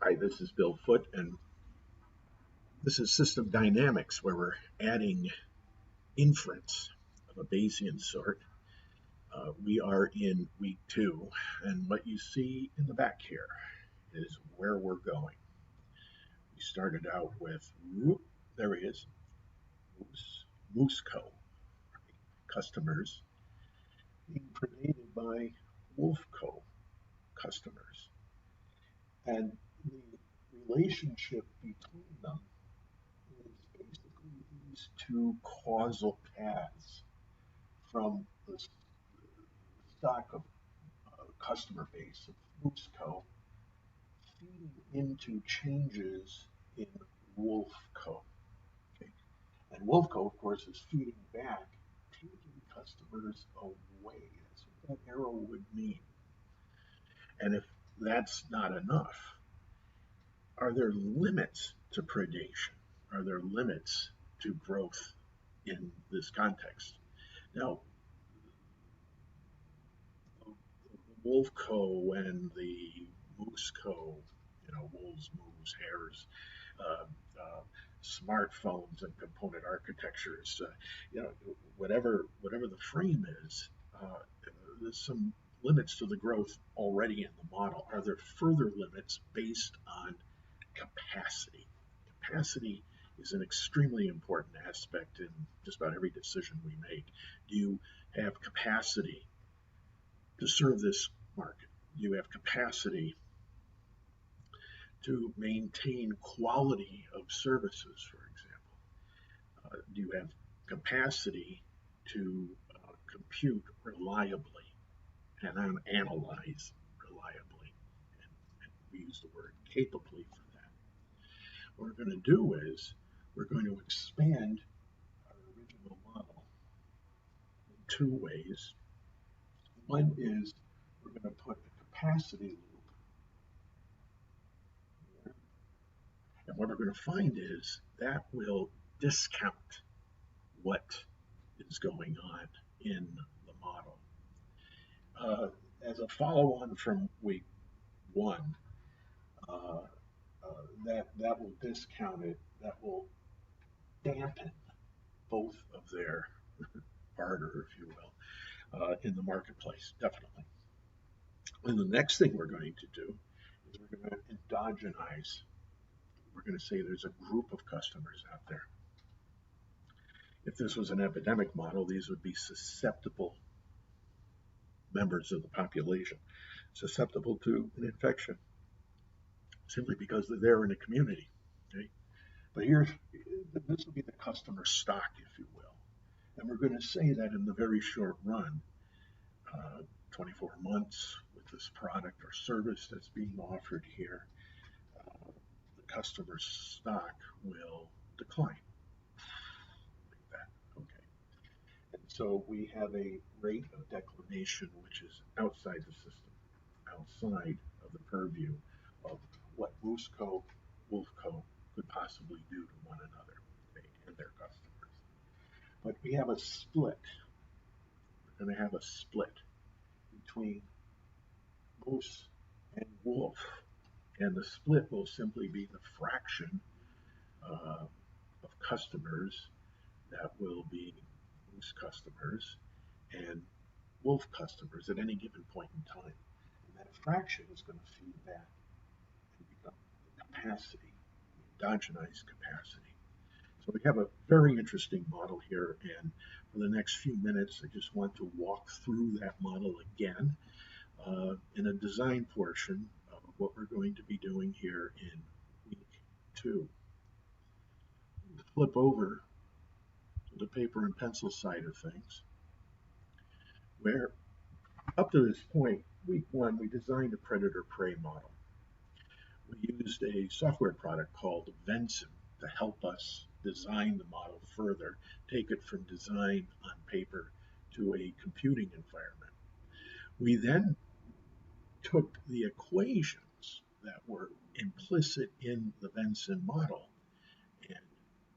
Hi, this is Bill Foote, and this is system dynamics, where we're adding inference of a Bayesian sort. We are in week 2, and what you see in the back here is where we're going. We started out with, there he is, Mooseco, customers, being predated by Wolfco customers. And the relationship between them is basically these two causal paths from the stock of customer base of Mooseco feeding into changes in Wolfco. Okay? And Wolfco, of course, is feeding back, taking customers away. That's what that arrow would mean. And if that's not enough, are there limits to predation? Are there limits to growth in this context? Now, the Wolfco and the Mooseco, wolves, moose, hares, uh, uh, smartphones and component architectures, whatever the frame is, there's some limits to the growth already in the model. Are there further limits based on capacity? Capacity is an extremely important aspect in just about every decision we make. Do you have capacity to serve this market? Do you have capacity to maintain quality of services, for example? Do you have capacity to compute reliably and analyze reliably? And we use the word capably for that. What we're going to do is we're going to expand our original model in two ways. One is we're going to put a capacity loop here. And what we're going to find is that will discount what is going on in the model. As a follow-on from week 1, uh, that will discount it, that will dampen both of their barter, if you will, in the marketplace, definitely. And the next thing we're going to do is we're going to endogenize. We're going to say there's a group of customers out there. If this was an epidemic model, these would be susceptible members of the population, susceptible to an infection, simply because they're there in a community. Okay? But this will be the customer stock, if you will. And we're going to say that in the very short run, 24 months with this product or service that's being offered here, the customer stock will decline. Like that. Okay. And so we have a rate of declination which is outside the system, outside of the purview of what Mooseco, Wolfco could possibly do to one another, okay, and their customers. But we have a split. We're going to have a split between Moose and Wolf. And the split will simply be the fraction of customers that will be Moose customers and Wolf customers at any given point in time. And that fraction is going to feed back and become the capacity, the endogenized capacity. So we have a very interesting model here, and for the next few minutes, I just want to walk through that model again in a design portion of what we're going to be doing here in week 2. Flip over to the paper and pencil side of things, where up to this point, week 1, we designed a predator-prey model. We used a software product called Vensim to help us design the model further, take it from design on paper to a computing environment. We then took the equations that were implicit in the Vensim model and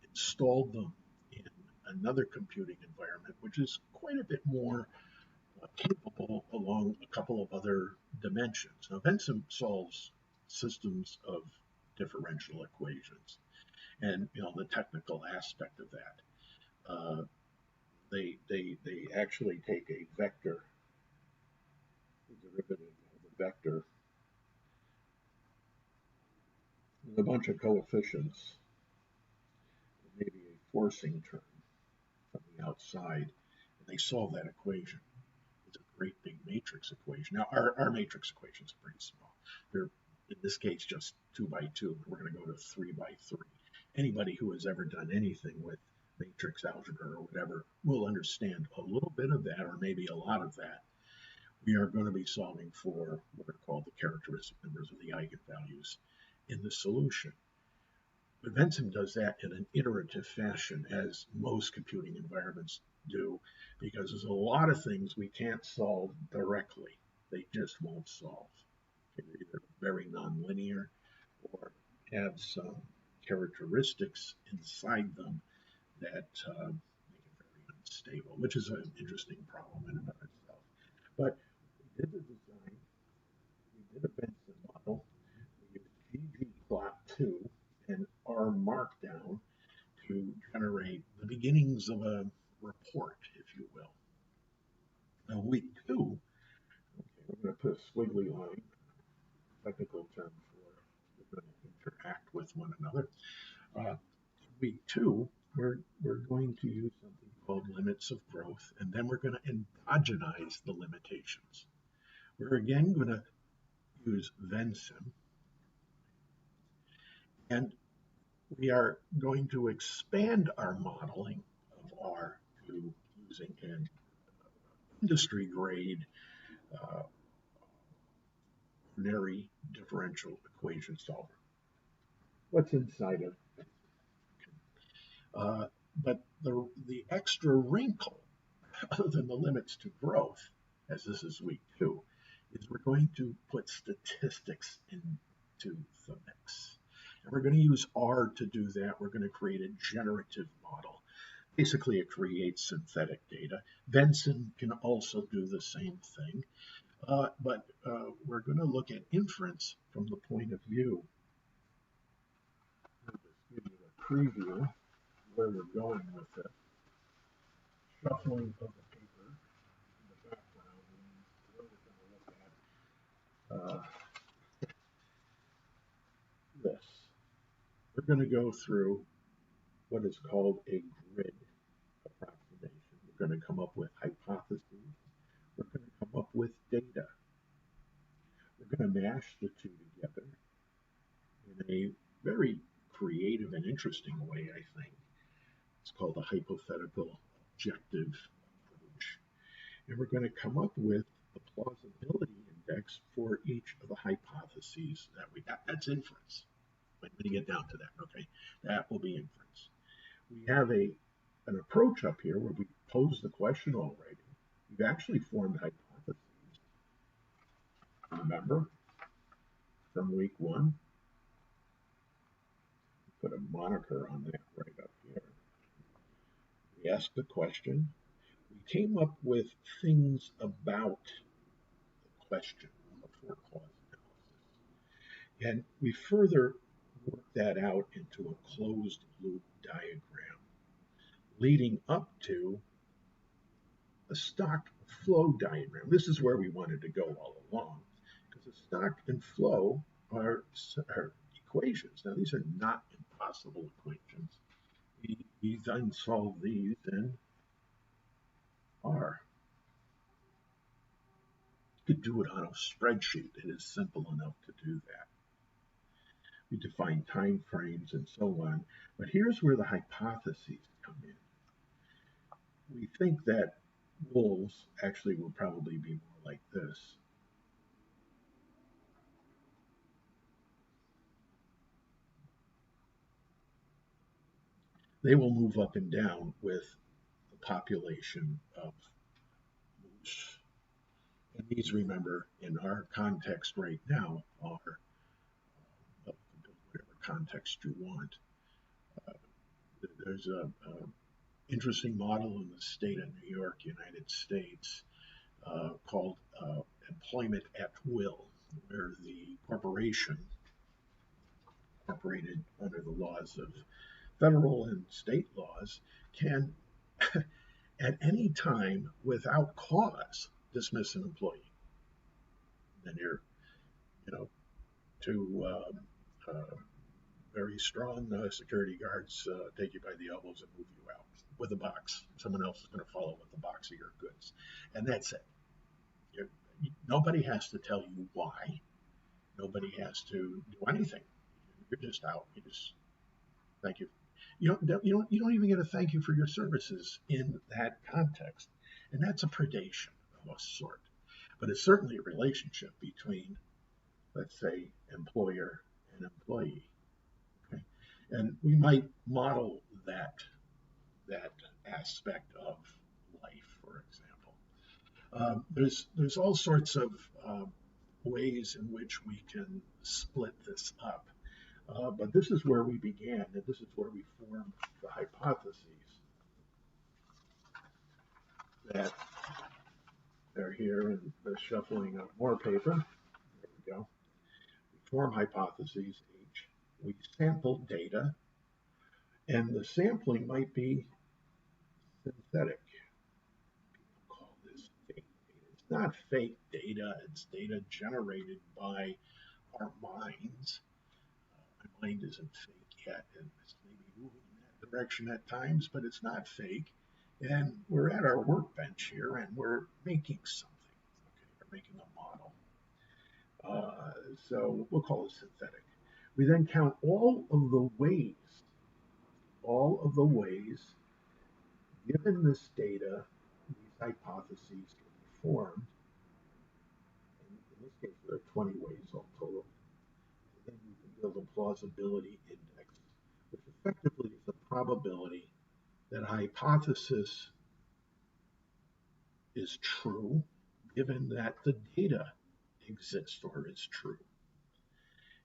installed them in another computing environment, which is quite a bit more capable along a couple of other dimensions. Now, Vensim solves systems of differential equations. And the technical aspect of that, they actually take a vector, the derivative of a vector, with a bunch of coefficients, maybe a forcing term from the outside, and they solve that equation. It's a great big matrix equation. Now, our matrix equations are pretty small. They're, in this case, just 2 by 2. We're going to go to 3 by 3. Anybody who has ever done anything with matrix algebra or whatever will understand a little bit of that, or maybe a lot of that. We are going to be solving for what are called the characteristic numbers, or the eigenvalues, in the solution. But Vensim does that in an iterative fashion, as most computing environments do, because there's a lot of things we can't solve directly. They just won't solve. They're either very nonlinear or have some characteristics inside them that make it very unstable, which is an interesting problem in and of itself. But we did the design, we did a Vensim model, we used ggplot2 and R Markdown to generate the beginnings of a report, if you will. Now, week 2, okay, we're going to put a squiggly line, technical term for we're going to interact with one another. Week 2, we're going to use something called limits of growth, and then we're going to endogenize the limitations. We're again going to use Vensim, and we are going to expand our modeling of R to using an industry grade ordinary differential equation solver. What's inside of it? But the extra wrinkle, other than the limits to growth, as this is week 2, is we're going to put statistics into the mix. And we're going to use R to do that. We're going to create a generative model. Basically, it creates synthetic data. Vensim can also do the same thing. But we're going to look at inference from the point of view. I'll just give you a preview where we're going with it. Shuffling of the paper in the background. And we're going to look at this. We're going to go through what is called a grid approximation. We're going to come up with hypotheses. We're going to come up with data. We're going to mash the two together in a very creative and interesting way, I think. It's called a hypothetical objective approach. And we're going to come up with a plausibility index for each of the hypotheses that we got. That's inference. When you get down to that, okay? That will be inference. We have an approach up here where we pose the question already. We've actually formed hypotheses. Remember, from week 1, put a moniker on that right up here. We asked the question. We came up with things about the question before cause analysis. And we further worked that out into a closed loop diagram, leading up to a stock flow diagram. This is where we wanted to go all along, because the stock and flow are equations. Now, these are not impossible equations. We then solve these in R. You could do it on a spreadsheet. It is simple enough to do that. We define time frames and so on. But here's where the hypotheses come in. We think that wolves actually will probably be more like this. They will move up and down with the population of moose. And these, remember, in our context right now, are whatever context you want. There's a interesting model in the state of New York, United States, called employment at will, where the corporation incorporated under the laws of federal and state laws, can at any time without cause dismiss an employee. Then you're, you know, two very strong security guards take you by the elbows and move you out with a box. Someone else is going to follow with the box of your goods, and that's it. You're, Nobody has to tell you why. Nobody has to do anything. You're just out. You just thank you. You don't even get a thank you for your services in that context, and that's a predation of a sort. But it's certainly a relationship between, let's say, employer and employee. Okay, and we might model that aspect of life, for example. There's all sorts of ways in which we can split this up. But this is where we began, and this is where we formed the hypotheses that are here, and the shuffling of more paper. There we go. We form hypotheses H. We sample data, and the sampling might be synthetic. People call this fake data. It's not fake data, it's data generated by our minds. My mind isn't fake yet, and it's maybe moving in that direction at times, but it's not fake. And we're at our workbench here, and we're making something. Okay, we're making a model. So we'll call it synthetic. We then count all of the ways, given this data, these hypotheses can be formed. In this case, there are 20 ways all total. And then we can build a plausibility index, which effectively is the probability that a hypothesis is true, given that the data exists or is true.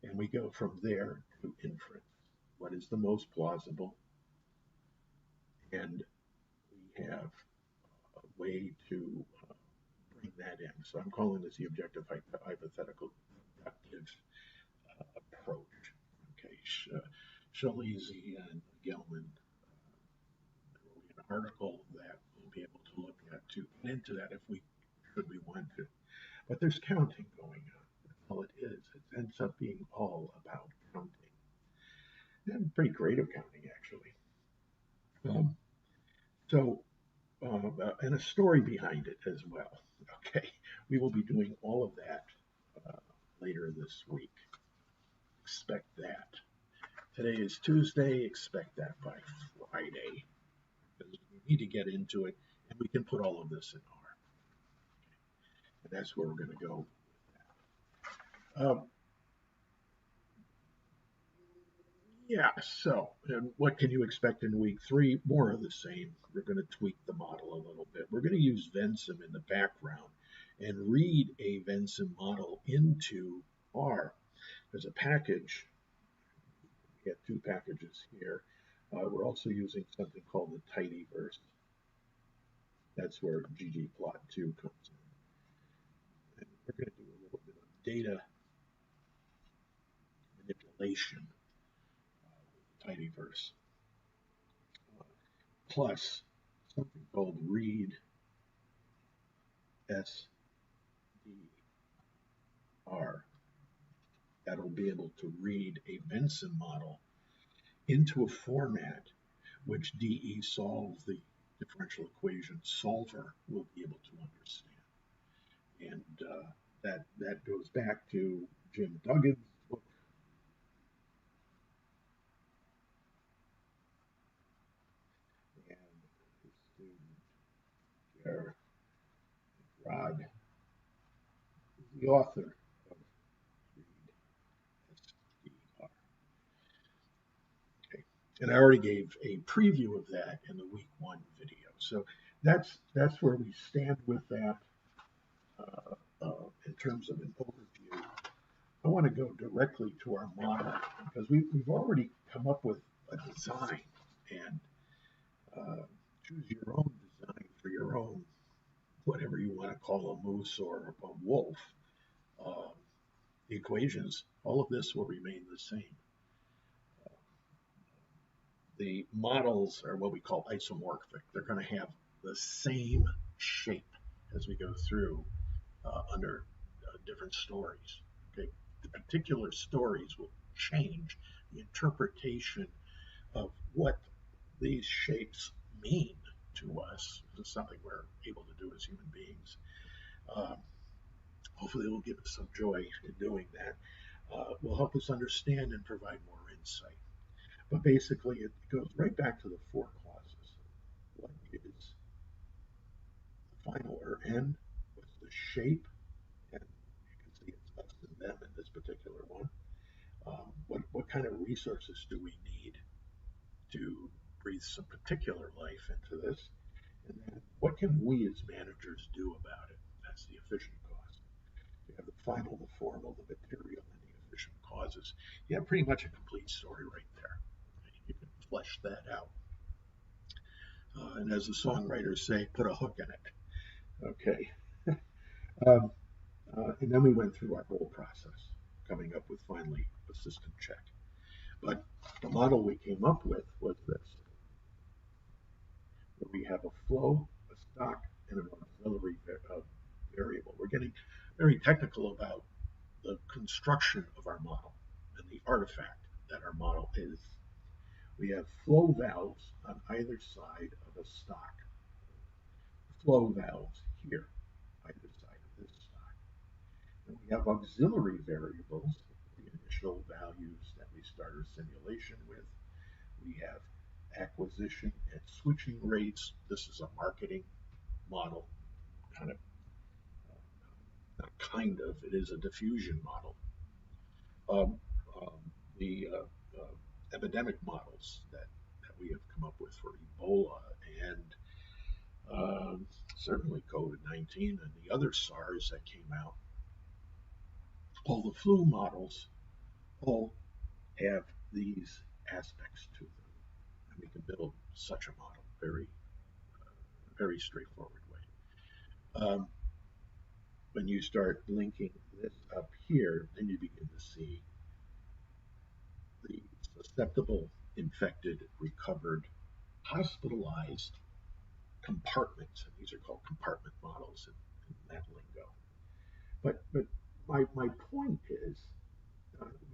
And we go from there to inference. What is the most plausible? And we have a way to bring that in. So I'm calling this the objective hypothetical deductive approach. Okay, Shalizi and Gelman wrote an article that we'll be able to look at to get into that if we should we want to. But there's counting going on. That's all it is. It ends up being all about counting. And pretty creative counting, actually. Um, so, and a story behind it as well. Okay, we will be doing all of that later this week. Expect that. Today is Tuesday. Expect that by Friday, because we need to get into it, and we can put all of this in R. And that's where we're going to go with that. Yeah, so, and what can you expect in week 3? More of the same. We're going to tweak the model a little bit. We're going to use Vensim in the background and read a Vensim model into R. There's a package. We have 2 packages here. We're also using something called the tidyverse. That's where ggplot2 comes in. And we're going to do a little bit of data manipulation with the tidyverse. Plus something called read SDR. That'll be able to read a Vensim model into a format which DE solves, the differential equation solver, will be able to understand. And that goes back to Jim Duggan's book. And his student, Garrett Rod, is the author of Read SDR. Okay. And I already gave a preview of that in the week 1 video. So that's where we stand with that in terms of an overview. I want to go directly to our model because we've already come up with a design, and choose your own design for your own, whatever you want to call a moose or a wolf. The equations, all of this will remain the same. The models are what we call isomorphic. They're going to have the same shape as we go through under different stories. Okay, the particular stories will change the interpretation of what these shapes mean to us. This is something we're able to do as human beings. Um, Hopefully, it will give us some joy in doing that. Will help us understand and provide more insight. But basically, it goes right back to the four clauses. What is the final or end? What's the shape? And you can see it's us and them in this particular one. What kind of resources do we need to breathe some particular life into this? And then what can we as managers do about it? That's the efficient cost. You have the final, the formal, the material, and the efficient causes. You have pretty much a complete story right there. You can flesh that out. And as the songwriters say, put a hook in it. Okay. um, and then we went through our whole process, coming up with finally a system check. But the model we came up with was this, where we have a flow, a stock, and an auxiliary variable. We're getting very technical about the construction of our model and the artifact that our model is. We have flow valves on either side of a stock. Flow valves here, either side of this stock. And we have auxiliary variables, the initial values that we start our simulation with. We have acquisition and switching rates. This is a marketing model, kind of, not kind of, it is a diffusion model. Um, um, the epidemic models that we have come up with for Ebola and certainly COVID 19 and the other SARS that came out, all the flu models all have these aspects to them. And we can build such a model very straightforward way. When you start linking this up here, then you begin to see the susceptible, infected, recovered, hospitalized compartments, and these are called compartment models in that lingo. But my point is,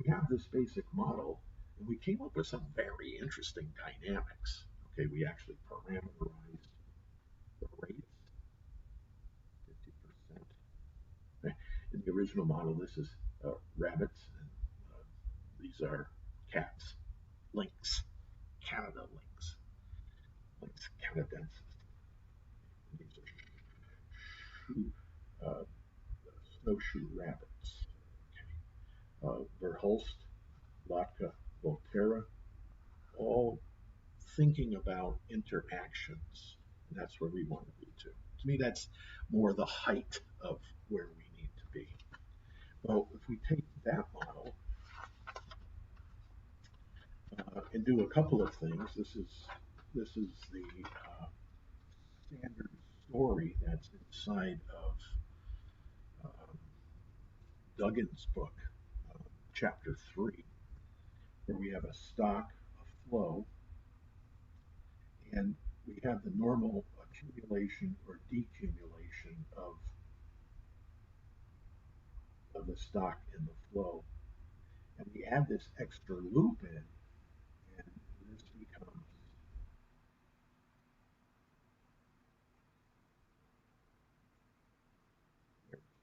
we have this basic model, and we came up with some very interesting dynamics. Okay, we actually parameterized the rates, 50%. Okay. In the original model, this is rabbits, and these are cats, lynx, Canada lynx, lynx canadensis. And these are shoe, uh, snowshoe rabbits. Verhulst, Latka, Volterra, all thinking about interactions. And that's where we want to be too. To me, that's more the height of where we need to be. Well, if we take that model and do a couple of things, this is the standard story that's inside of um, Duggan's book, chapter 3, where we have a stock, a flow, and we have the normal accumulation or decumulation of the stock in the flow. And we add this extra loop in, and this becomes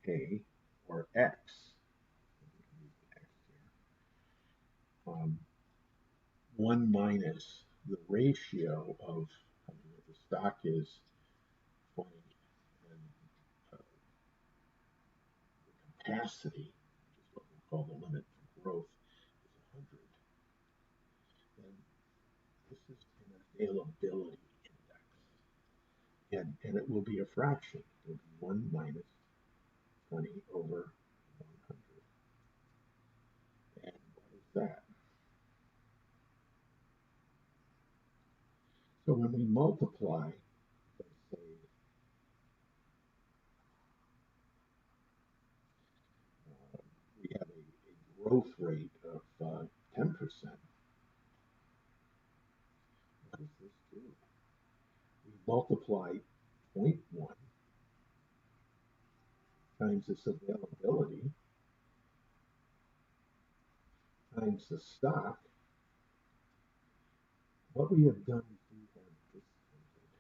K or X. X here. 1 minus the ratio of, I mean, if the stock is 20 and the capacity, which is what we call the limit for growth, is 100, then this is an availability index. And it will be a fraction. It will be 1 minus 20 over 100. And what is that? So when we multiply, let's say, we have a growth rate of 10%, multiply zero point 0.1 times this availability times the stock, what we have done is we have discounted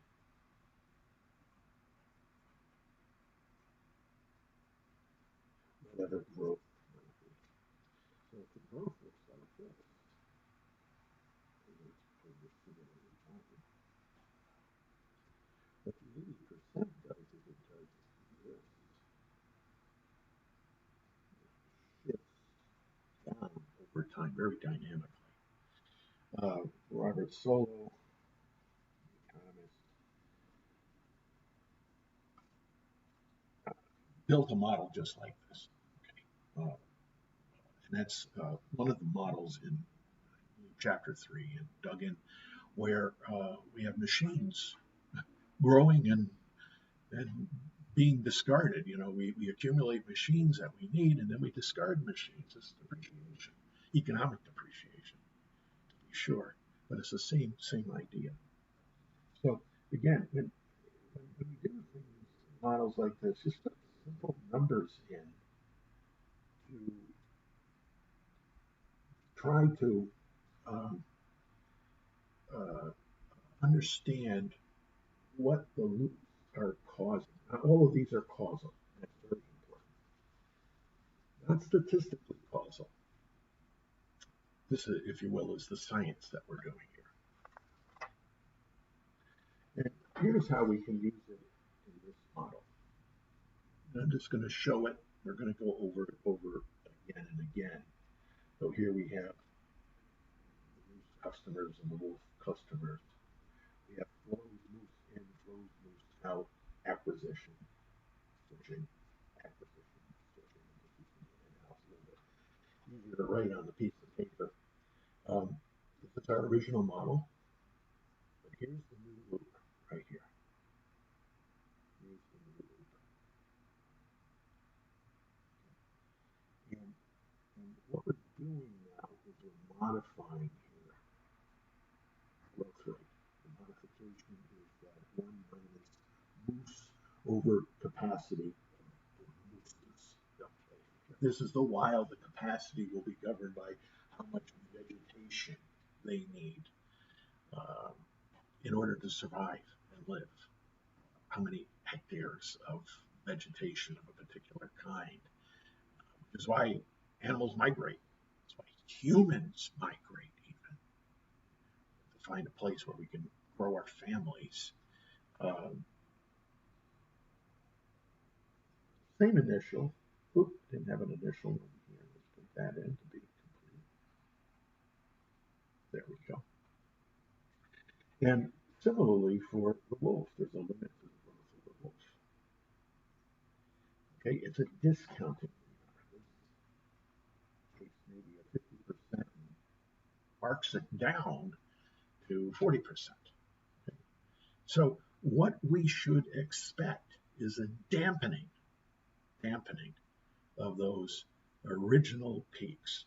whatever growth might be. So if the growth looks like this, what the 80% does is it does this, shifts down over time very dynamically. Robert Solow, economist, built a model just like this. Okay? And that's one of the models in chapter 3 and dug in, where we have machines growing and being discarded. You know, we accumulate machines that we need, and then we discard machines. It's depreciation, economic depreciation, to be sure, but it's the same idea. So again, when we do things, models like this, just put simple numbers in to try to um, uh, understand what the loops are causing. Now, all of these are causal. That's very important. Not statistically causal. This, if you will, is the science that we're doing here. And here's how we can use it in this model. And I'm just going to show it. We're going to go over it over again and again. So here we have the Moose customers and the Wolf customers. We have flows, moves in, flows, moves out, acquisition, switching, acquisition, switching. I'm just using it in house a little bit easier to write on the piece of paper. This is our original model, but here's the new loop right here. Here's the new loop. And what we're doing now is we're modifying here growth rate. The modification is that 1 minus moose over capacity of mooses. Okay. This is the wild. The capacity will be governed by how much vegetation they need um, in order to survive and live. How many hectares of vegetation of a particular kind, which is why animals migrate. That's why humans migrate, even to find a place where we can grow our families. Um, Same initial. Oop, didn't have an initial over here. Let's put that in to be complete. There we go. And similarly for the wolf, there's a limit to the growth of the wolf. Okay, it's a discounting. This takes maybe a 50% and marks it down to 40%. Okay? So what we should expect is a dampening of those original peaks.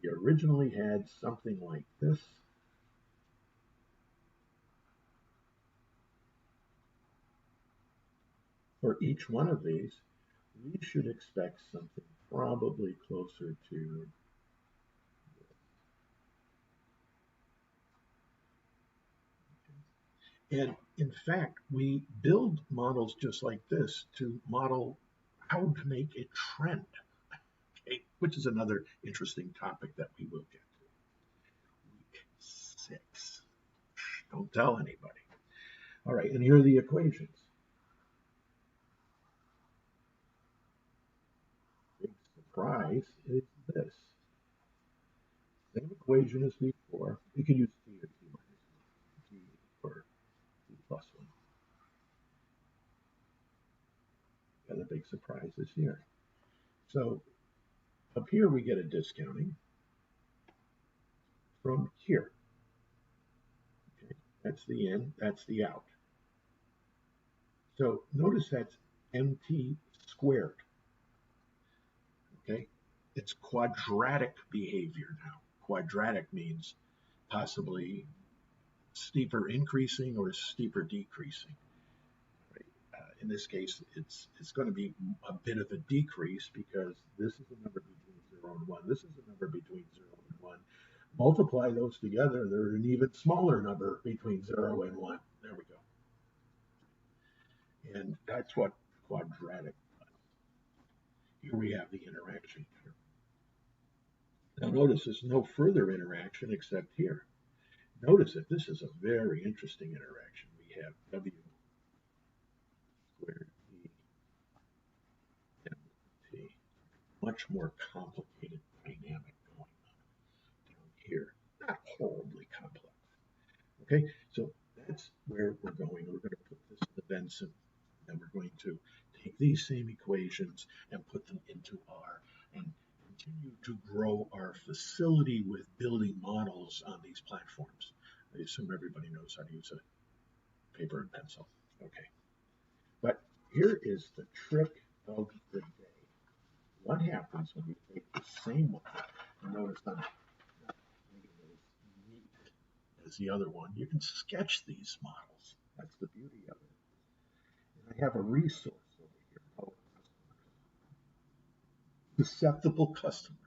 We originally had something like this. For each one of these, we should expect something probably closer to this. And in fact, we build models just like this to model how to make a trend, okay, which is another interesting topic that we will get to. Week 6. Don't tell anybody. All right, and here are the equations. Big surprise is this. Same equation as before. You can use t or t minus 1, t or t plus 1. And the big surprise is here. So up here we get a discounting from here. Okay, that's the in, that's the out. So notice that's mt squared. Okay, it's quadratic behavior now. Quadratic means possibly steeper increasing or steeper decreasing. Right? In this case, it's going to be a bit of a decrease because this is a number between 0 and 1. This is a number between 0 and 1. Multiply those together, they're an even smaller number between 0 and 1. There we go. And that's what quadratic does. Here we have the interaction. Now notice there's no further interaction except here. Notice that this is a very interesting interaction. We have W squared E MT. Much more complicated dynamic going on down here. Not horribly complex. Okay, so that's where we're going. We're going to put this in the Benson, and we're going to take these same equations and put them into R and continue to grow our facility with building models on these platforms. I assume everybody knows how to use a paper and pencil. Okay, but here is the trick of the day. What happens when you take the same one? Notice I'm not making it as neat as the other one. You can sketch these models. That's the beauty of it. And I have a resource over here called susceptible customers.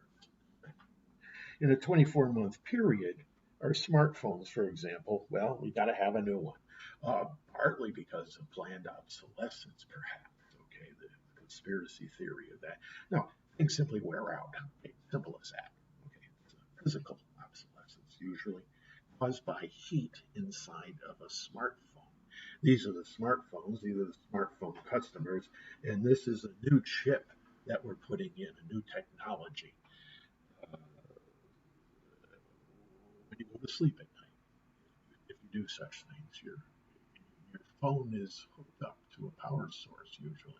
In a 24-month period, our smartphones, for example, well, we got to have a new one. Partly because of planned obsolescence, perhaps. Okay, the conspiracy theory of that. No, things simply wear out. Okay, simple as that. Okay, it's a physical obsolescence, usually caused by heat inside of a smartphone. These are the smartphones, these are the smartphone customers, and this is a new chip that we're putting in, a new technology. When you go to sleep at night, if you do such things, your phone is hooked up to a power source usually.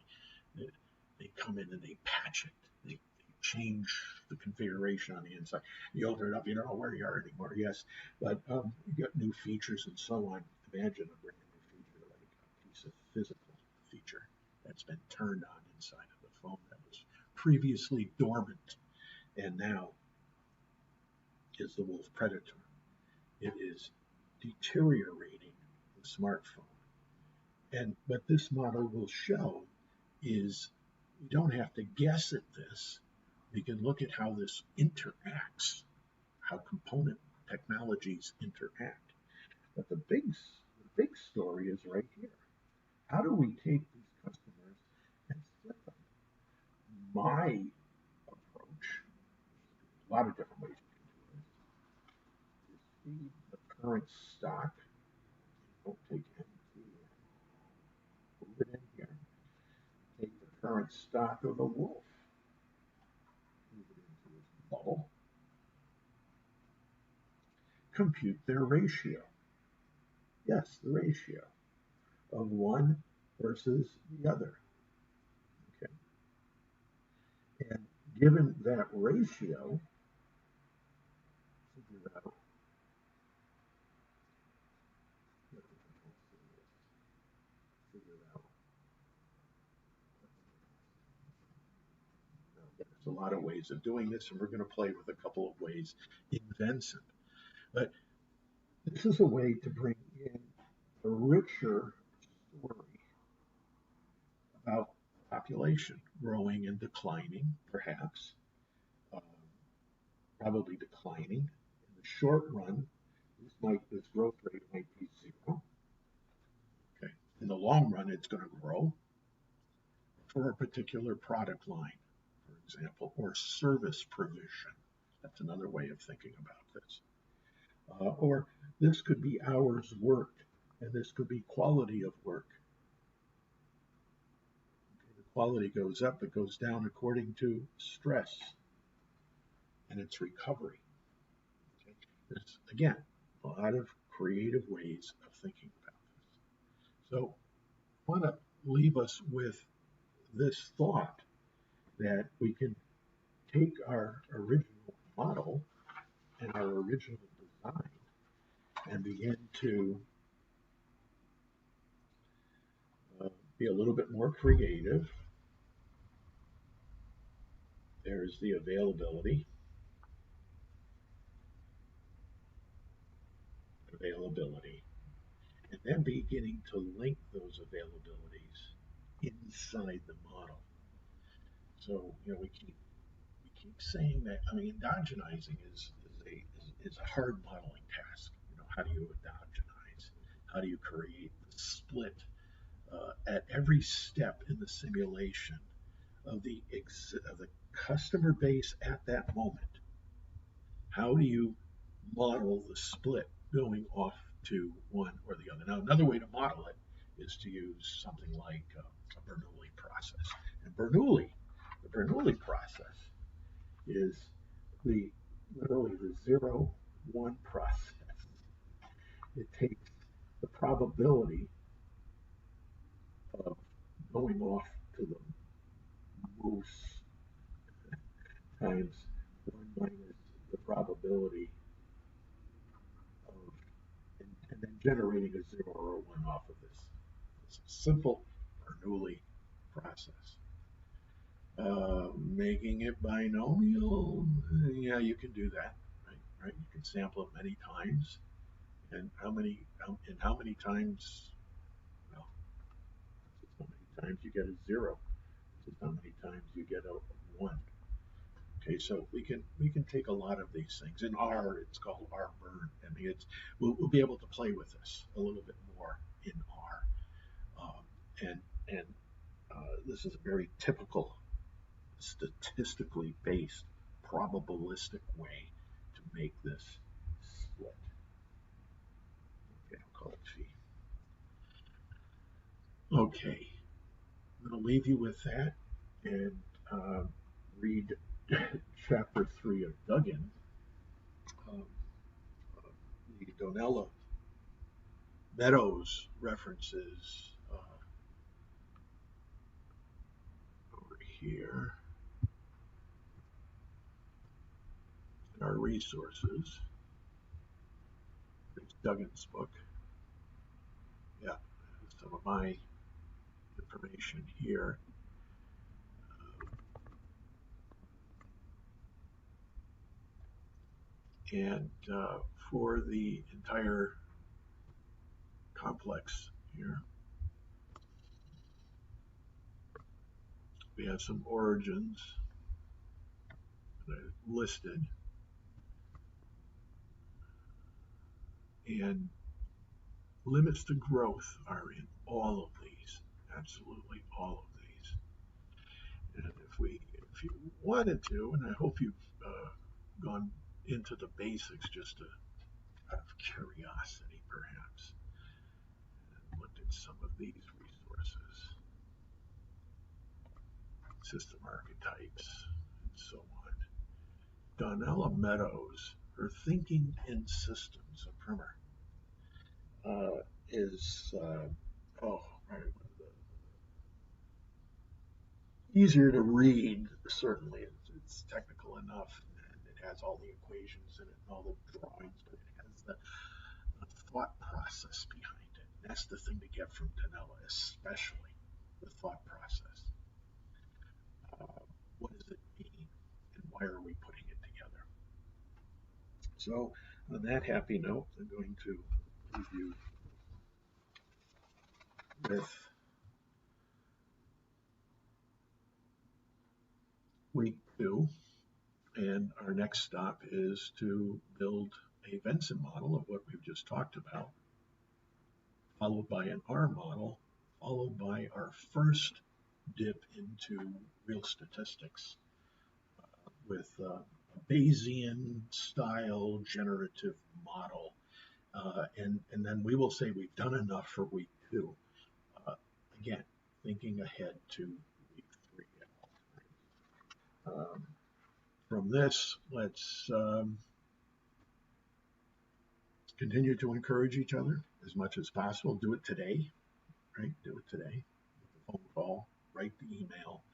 They come in and they patch it. They change the configuration on the inside. You open it up, you don't know where you are anymore. Yes, but you get new features and so on. Imagine a brand new feature like a piece of physical feature that's been turned on inside of the phone that was previously dormant and now is the wolf predator. It is deteriorating the smartphone. And what this model will show is we don't have to guess at this. We can look at how this interacts, how component technologies interact. But the big story is right here. How do we take these customers and split them? My approach, a lot of different ways you can do this, is feed the current stock. Don't take MT, move it in here. Take the current stock of a wolf, move it into its bubble. Compute their ratio. Yes, the ratio of one versus the other. Okay. And given that ratio, figure out there's a lot of ways of doing this, and we're going to play with a couple of ways in Venson. But this is a way to bring in a richer story about population growing and declining, perhaps, um, probably declining. In the short run, this growth rate might be 0. Okay. In the long run, it's going to grow for a particular product line, for example, or service provision. That's another way of thinking about this. Or this could be hours worked, and this could be quality of work. Okay, the quality goes up, it goes down according to stress and its recovery. Okay. There's, again, a lot of creative ways of thinking about this. So I want to leave us with this thought that we can take our original model and our original design and begin to be a little bit more creative. There's the availability. Availability. then beginning to link those availabilities inside the model. So we keep saying that. I mean, endogenizing is a hard modeling task. How do you endogenize? How do you create the split at every step in the simulation of the customer base at that moment? How do you model the split going off to one or the other? Now, another way to model it is to use something like a Bernoulli process. And the Bernoulli process is the literally the 0, 1 process. It takes the probability of going off to the moose times 1 minus the probability of, and then generating a 0 or a 1 off of this. It's a simple Bernoulli process. Making it binomial, yeah, you can do that, right? You can sample it many times, and how many times? Well, this is how many times you get a 0. This is how many times you get a 1. Okay, so we can take a lot of these things. In R, it's called R burn. I mean, we'll be able to play with this a little bit more in R, and this is a very typical, statistically based, probabilistic way to make this split. Okay, I'll call it Phi. Okay, I'm going to leave you with that and read chapter 3 of Duggan. Um, the Donella Meadows references over here in our resources. It's Duggan's book. Yeah, some of my information here. And for the entire complex here, we have some origins that I listed, and limits to growth are in all of these, absolutely all of these. And if you wanted to, and I hope you've gone into the basics just out of curiosity, perhaps, and looked at some of these resources, system archetypes, and so on. Donella Meadows, her Thinking in Systems, a primer, is right, easier to read. Certainly, it's technical enough, and it has all the equations in it and all the drawings, but it has the thought process behind it. That's the thing to get from Donella, especially the thought process. What does it mean, and why are we putting it together? So, on that happy note, I'm going to leave you with week 2, and our next stop is to build a Venson model of what we've just talked about, followed by an R model, followed by our first dip into real statistics with a Bayesian style generative model. And then we will say we've done enough for week 2. Again, thinking ahead to week 3. From this, let's continue to encourage each other as much as possible. Do it today, right? Do it today. Make a phone call, write the email,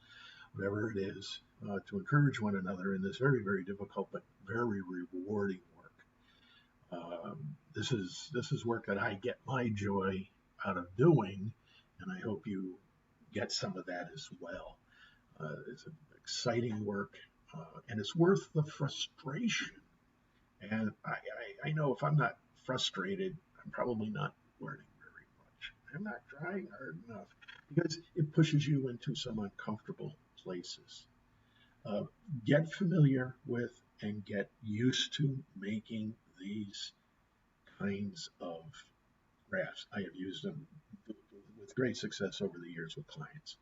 whatever it is, to encourage one another in this very, very difficult but very rewarding work. This is work that I get my joy out of doing, and I hope you get some of that as well. It's an exciting work, and it's worth the frustration. And I know if I'm not frustrated, I'm probably not learning very I'm not trying hard enough, because it pushes you into some uncomfortable places. Uh, get familiar with and get used to making these kinds of graphs. I have used them with great success over the years with clients.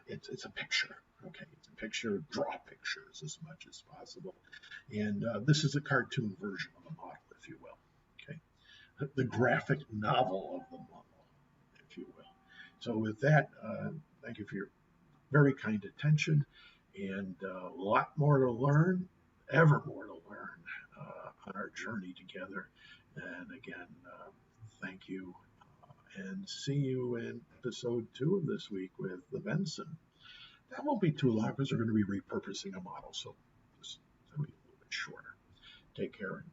It's a picture, okay? It's a picture, draw pictures as much as possible. And this is a cartoon version of a model, if you will, okay? The graphic novel of the model, if you will. So with that, thank you for your very kind attention, and a lot more to learn, ever more to learn on our journey together. And again, thank you, and see you in episode 2 of this week with the Benson. That won't be too long because we're going to be repurposing a model, so this will be a little bit shorter. Take care.